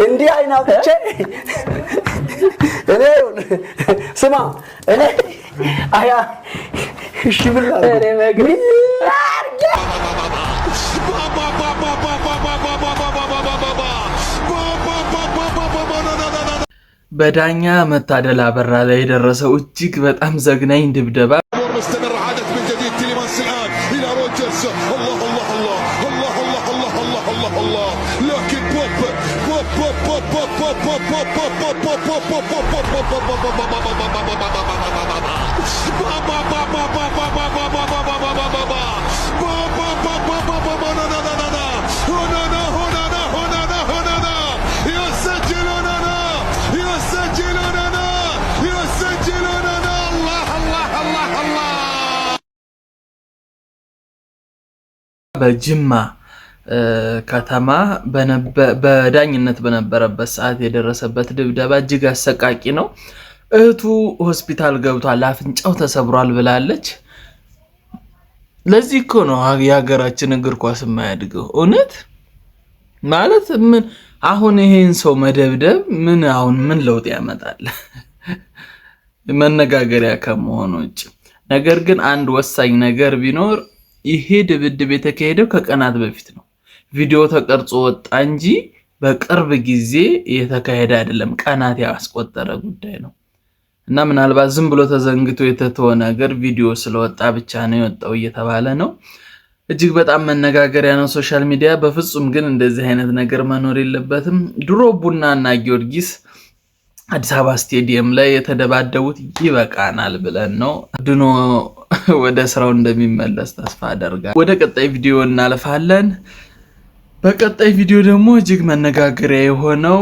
እንዲህ አይናውጥቼ እኔ ስማ እኔ አያ እሺ ብላ እኔ መግሪ በዳኛ መታደል አበራ ላይ የደረሰው እጅግ በጣም ዘግናኝ ድብደባ በጅማ ከተማ በዳኝነት በነበረበት ሰዓት የደረሰበት ድብደባ እጅግ አሰቃቂ ነው። እህቱ ሆስፒታል ገብቷል፣ አፍንጫው ተሰብሯል ብላለች። ለዚህ እኮ ነው የሀገራችን እግር ኳስ የማያድገው። እውነት ማለት ምን አሁን ይሄን ሰው መደብደብ ምን ለውጥ ያመጣል? መነጋገሪያ ከመሆኑ ውጭ። ነገር ግን አንድ ወሳኝ ነገር ቢኖር ይሄ ድብድብ የተካሄደው ከቀናት በፊት ነው። ቪዲዮ ተቀርጾ ወጣ እንጂ በቅርብ ጊዜ የተካሄደ አይደለም። ቀናት ያስቆጠረ ጉዳይ ነው እና ምናልባት ዝም ብሎ ተዘንግቶ የተተወ ነገር ቪዲዮ ስለወጣ ብቻ ነው የወጣው እየተባለ ነው። እጅግ በጣም መነጋገሪያ ነው ሶሻል ሚዲያ። በፍጹም ግን እንደዚህ አይነት ነገር መኖር የለበትም። ድሮ ቡናና ጊዮርጊስ አዲስ አበባ ስቴዲየም ላይ የተደባደቡት ይበቃናል ብለን ነው ድኖ ወደ ስራው እንደሚመለስ ተስፋ አደርጋለሁ። ወደ ቀጣይ ቪዲዮ እናልፋለን። በቀጣይ ቪዲዮ ደግሞ እጅግ መነጋገሪያ የሆነው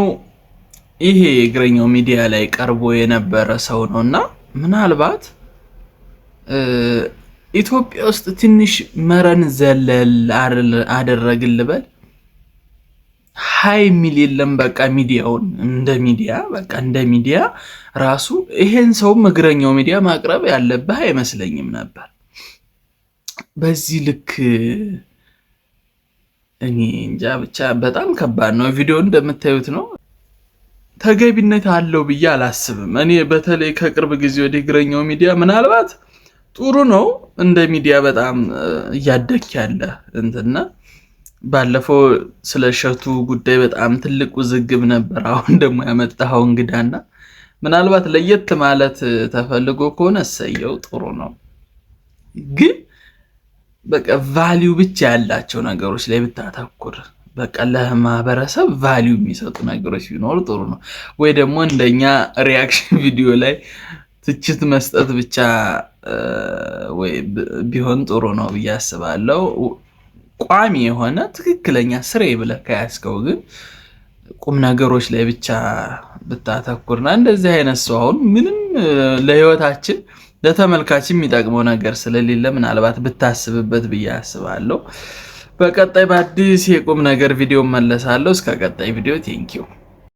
ይሄ እግረኛው ሚዲያ ላይ ቀርቦ የነበረ ሰው ነውና ምናልባት ኢትዮጵያ ውስጥ ትንሽ መረን ዘለል አደረግን ልበል። ሃይ ሚል የለም በቃ ሚዲያውን እንደ ሚዲያ ራሱ ይሄን ሰው እግረኛው ሚዲያ ማቅረብ ያለበት አይመስለኝም ነበር። በዚህ ልክ እኔ እንጃ ብቻ በጣም ከባድ ነው። ቪዲዮ እንደምታዩት ነው። ተገቢነት አለው ብዬ አላስብም። እኔ በተለይ ከቅርብ ጊዜ ወደ እግረኛው ሚዲያ ምናልባት ጥሩ ነው እንደ ሚዲያ በጣም እያደክ ያለ እንትና ባለፈው ስለሸቱ ጉዳይ በጣም ትልቅ ውዝግብ ነበር። አሁን ደግሞ ያመጣው እንግዳና ምናልባት ለየት ማለት ተፈልጎ ከሆነ ሰየው ጥሩ ነው። ግን በቃ ቫልዩ ብቻ ያላቸው ነገሮች ላይ ብታተኩር በቃ ለማህበረሰብ ቫልዩ የሚሰጡ ነገሮች ቢኖር ጥሩ ነው። ወይ ደግሞ እንደኛ ሪአክሽን ቪዲዮ ላይ ትችት መስጠት ብቻ ወይ ቢሆን ጥሩ ነው ብዬ አስባለሁ። ቋሚ የሆነ ትክክለኛ ስሬ ብለህ ከያዝከው ግን ቁም ነገሮች ላይ ብቻ ብታተኩርና እንደዚህ አይነት ሰው አሁን ምንም ለህይወታችን ለተመልካች የሚጠቅመው ነገር ስለሌለ ምናልባት ብታስብበት ብዬ አስባለሁ። በቀጣይ በአዲስ የቁም ነገር ቪዲዮ መለሳለሁ። እስከ ቀጣይ ቪዲዮ ቴንኪው።